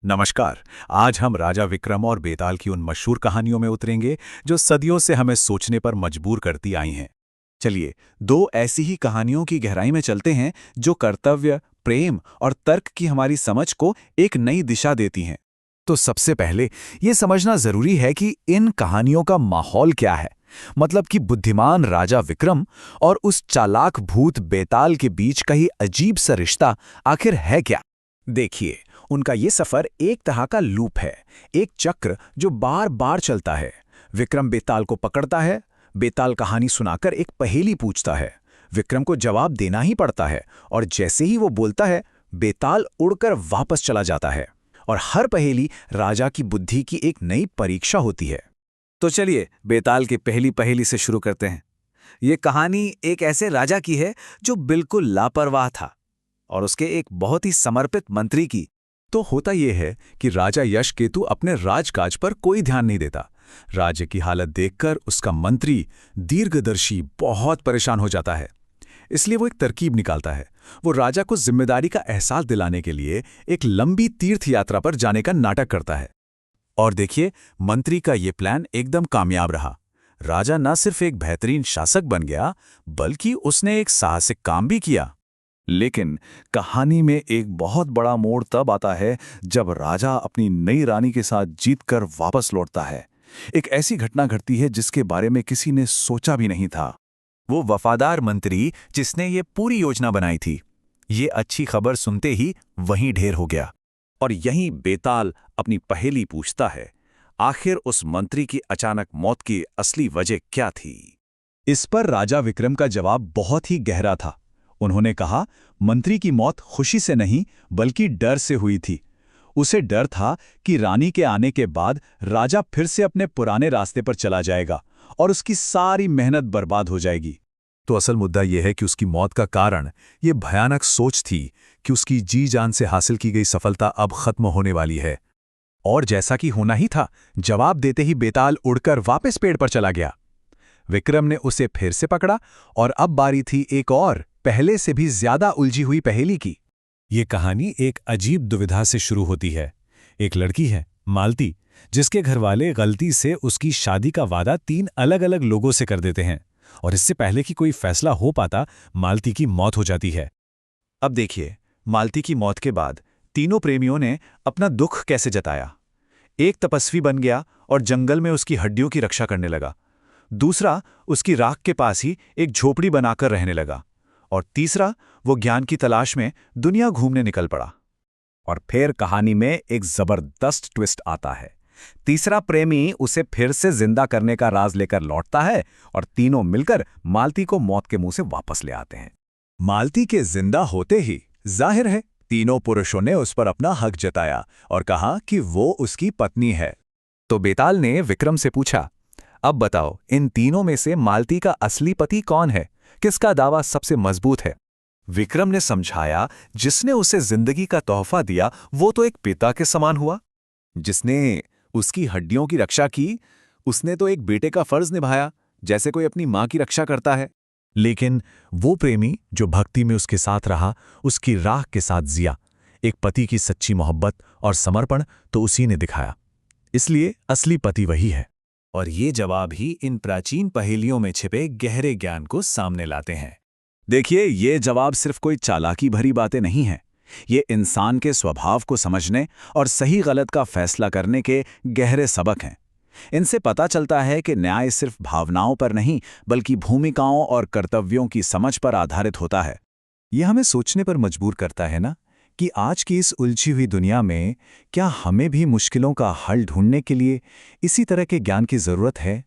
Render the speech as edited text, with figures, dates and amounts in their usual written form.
नमस्कार। आज हम राजा विक्रम और बेताल की उन मशहूर कहानियों में उतरेंगे जो सदियों से हमें सोचने पर मजबूर करती आई हैं। चलिए, दो ऐसी ही कहानियों की गहराई में चलते हैं जो कर्तव्य, प्रेम और तर्क की हमारी समझ को एक नई दिशा देती हैं। तो सबसे पहले ये समझना जरूरी है कि इन कहानियों का माहौल क्या है। मतलब कि बुद्धिमान राजा विक्रम और उस चालाक भूत बेताल के बीच का ही अजीब सा रिश्ता आखिर है क्या। देखिए, उनका ये सफर एक तरह का लूप है, एक चक्र जो बार बार चलता है। विक्रम बेताल को पकड़ता है, बेताल कहानी सुनाकर एक पहेली पूछता है, विक्रम को जवाब देना ही पड़ता है, और जैसे ही वो बोलता है बेताल उड़कर वापस चला जाता है। और हर पहेली राजा की बुद्धि की एक नई परीक्षा होती है। तो चलिए बेताल की पहली पहेली से शुरू करते हैं। ये कहानी एक ऐसे राजा की है जो बिल्कुल लापरवाह था और उसके एक बहुत ही समर्पित मंत्री की। तो होता यह है कि राजा यशकेतु अपने राजकाज पर कोई ध्यान नहीं देता। राज्य की हालत देखकर उसका मंत्री दीर्घदर्शी बहुत परेशान हो जाता है। इसलिए वो एक तरकीब निकालता है। वो राजा को जिम्मेदारी का एहसास दिलाने के लिए एक लंबी तीर्थ यात्रा पर जाने का नाटक करता है। और देखिए, मंत्री का ये प्लान एकदम कामयाब रहा। राजा न सिर्फ एक बेहतरीन शासक बन गया, बल्कि उसने एक साहसिक काम भी किया। लेकिन कहानी में एक बहुत बड़ा मोड़ तब आता है जब राजा अपनी नई रानी के साथ जीतकर वापस लौटता है। एक ऐसी घटना घटती है जिसके बारे में किसी ने सोचा भी नहीं था। वो वफादार मंत्री जिसने ये पूरी योजना बनाई थी, ये अच्छी खबर सुनते ही वहीं ढेर हो गया। और यहीं बेताल अपनी पहेली पूछता है, आखिर उस मंत्री की अचानक मौत की असली वजह क्या थी। इस पर राजा विक्रम का जवाब बहुत ही गहरा था। उन्होंने कहा, मंत्री की मौत खुशी से नहीं बल्कि डर से हुई थी। उसे डर था कि रानी के आने के बाद राजा फिर से अपने पुराने रास्ते पर चला जाएगा और उसकी सारी मेहनत बर्बाद हो जाएगी। तो असल मुद्दा यह है कि उसकी मौत का कारण ये भयानक सोच थी कि उसकी जी जान से हासिल की गई सफलता अब खत्म होने वाली है। और जैसा कि होना ही था, जवाब देते ही बेताल उड़कर वापस पेड़ पर चला गया। विक्रम ने उसे फिर से पकड़ा और अब बारी थी एक और पहले से भी ज्यादा उलझी हुई पहेली की। ये कहानी एक अजीब दुविधा से शुरू होती है। एक लड़की है, मालती, जिसके घरवाले गलती से उसकी शादी का वादा 3 अलग-अलग लोगों से कर देते हैं, और इससे पहले कि कोई फैसला हो पाता, मालती की मौत हो जाती है। अब देखिए, मालती की मौत के बाद तीनों प्रेमियों ने अपना दुख कैसे जताया। एक तपस्वी बन गया और जंगल में उसकी हड्डियों की रक्षा करने लगा। दूसरा उसकी राख के पास ही एक झोपड़ी बनाकर रहने लगा। और तीसरा वो ज्ञान की तलाश में दुनिया घूमने निकल पड़ा। और फिर कहानी में एक जबरदस्त ट्विस्ट आता है। तीसरा प्रेमी उसे फिर से जिंदा करने का राज लेकर लौटता है और तीनों मिलकर मालती को मौत के मुंह से वापस ले आते हैं। मालती के जिंदा होते ही जाहिर है तीनों पुरुषों ने उस पर अपना हक जताया और कहा कि वो उसकी पत्नी है। तो बेताल ने विक्रम से पूछा, अब बताओ, इन तीनों में से मालती का असली पति कौन है? किसका दावा सबसे मजबूत है? विक्रम ने समझाया, जिसने उसे जिंदगी का तोहफा दिया वो तो एक पिता के समान हुआ। जिसने उसकी हड्डियों की रक्षा की, उसने तो एक बेटे का फर्ज निभाया, जैसे कोई अपनी मां की रक्षा करता है। लेकिन वो प्रेमी जो भक्ति में उसके साथ रहा, उसकी राह के साथ जिया, एक पति की सच्ची मोहब्बत और समर्पण तो उसी ने दिखाया। इसलिए असली पति वही है। और ये जवाब ही इन प्राचीन पहेलियों में छिपे गहरे ज्ञान को सामने लाते हैं। देखिए, ये जवाब सिर्फ कोई चालाकी भरी बातें नहीं हैं। ये इंसान के स्वभाव को समझने और सही गलत का फैसला करने के गहरे सबक हैं। इनसे पता चलता है कि न्याय सिर्फ भावनाओं पर नहीं बल्कि भूमिकाओं और कर्तव्यों की समझ पर आधारित होता है। यह हमें सोचने पर मजबूर करता है ना, कि आज की इस उलझी हुई दुनिया में क्या हमें भी मुश्किलों का हल ढूंढने के लिए इसी तरह के ज्ञान की जरूरत है।